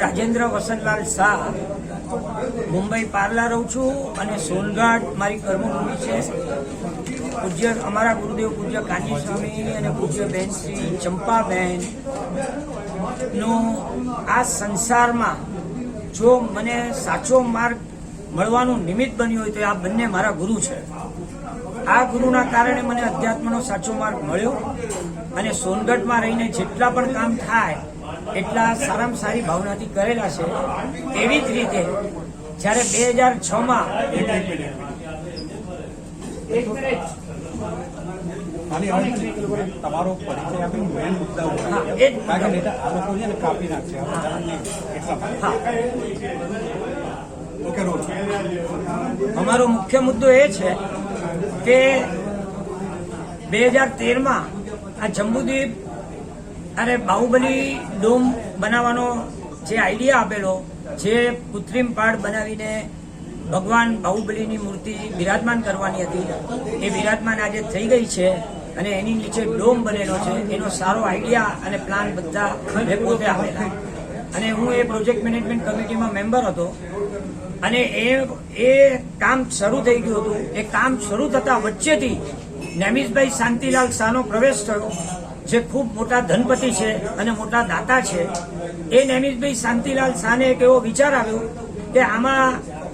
રાજેન્દ્ર વસંતલાલ શાહ મુંબઈ પાર્લા રહું છું અને સોનગઢ મારી કર્મભૂમિ છે. પૂજ્ય અમારા ગુરુદેવ પૂજ્ય કાનજી સ્વામી અને પૂજ્ય બેન શ્રી ચંપાબેન નું આ સંસારમાં જો મને સાચો માર્ગ મળવાનું નિમિત્ત બન્યું હોય તો આ બંને મારા ગુરુ છે. આ ગુરુના કારણે મને અધ્યાત્મનો સાચો માર્ગ મળ્યો અને સોનગઢમાં રહીને જેટલા પણ કામ થાય એટલા સારામાં સારી ભાવનાથી કરેલા છે. એવી જ રીતે જ્યારે 2006માં તમારો પરિચય આપી મેન મુદ્દા કાપી નાખશે. અમારો મુખ્ય મુદ્દો એ છે કે 2013માં આ જંબુદ્વીપ અને બાહુબલી ડોમ બનાવવાનો જે આઈડિયા આપેલો, જે કૃત્રિમ પહાડ બનાવીને ભગવાન બાહુબલીની મૂર્તિ બિરાજમાન કરવાની હતી, એ બિરાજમાન આજે થઈ ગઈ છે અને એની નીચે ડોમ બનેલો છે. એનો સારો આઈડિયા અને પ્લાન બધા મેં પોતે આપેલા અને હું એ પ્રોજેક્ટ મેનેજમેન્ટ કમિટીમાં મેમ્બર હતો અને એ કામ શરૂ થઈ ગયું હતું. એ કામ શરૂ થતા વચ્ચેથી નેમિષભાઈ શાંતિલાલ શાહનો પ્રવેશ થયો, જે ખૂબ મોટા ધનપતિ છે અને મોટા દાતા છે. એ નેમિષભાઈ શાંતિલાલ શાહને એક એવો વિચાર આવ્યો કે આમાં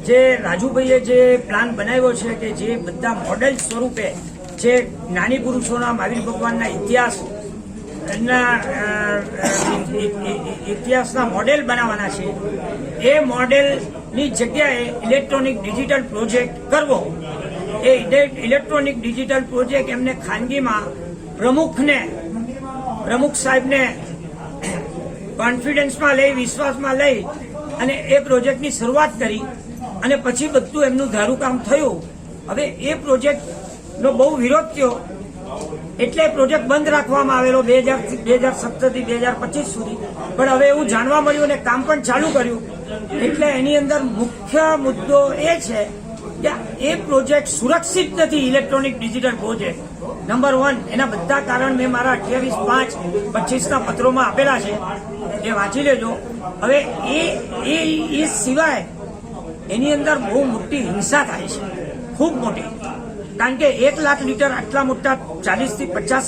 જે રાજુભાઈએ જે પ્લાન બનાવ્યો છે કે જે બધા મોડેલ સ્વરૂપે જે જ્ઞાની પુરુષોના મહાવીર ભગવાનના ઇતિહાસના મોડેલ બનાવવાના છે, એ મોડેલની જગ્યાએ ઇલેક્ટ્રોનિક ડિજિટલ પ્રોજેક્ટ કરવો. એ ઇલેક્ટ્રોનિક ડિજિટલ પ્રોજેક્ટ એમને ખાનગીમાં પ્રમુખ સાહેબને કોન્ફિડન્સમાં લઈ, વિશ્વાસમાં લઈ અને એ પ્રોજેક્ટની શરૂઆત કરી અને પછી બધું એમનું ધારું કામ થયું. હવે એ પ્રોજેક્ટનો બહુ વિરોધ થયો એટલે પ્રોજેક્ટ બંધ રાખવામાં આવેલો 2017 થી 2025 સુધી. પણ હવે એવું જાણવા મળ્યું અને કામ પણ ચાલુ કર્યું. એટલે એની અંદર મુખ્ય મુદ્દો એ છે કે એ પ્રોજેક્ટ સુરક્ષિત નથી. ઇલેક્ટ્રોનિક ડિજિટલ પ્રોજેક્ટ નંબર 1, એના બધા કારણ મેં મારા 28/5/25ના પત્રોમાં આપેલા છે, એ વાંચી લેજો. હવે એ સિવાય એની અંદર બહુ મોટી હિંસા થાય છે, ખૂબ મોટી. કારણ કે 1 લાખ લીટર આટલા મોટા 40 થી 50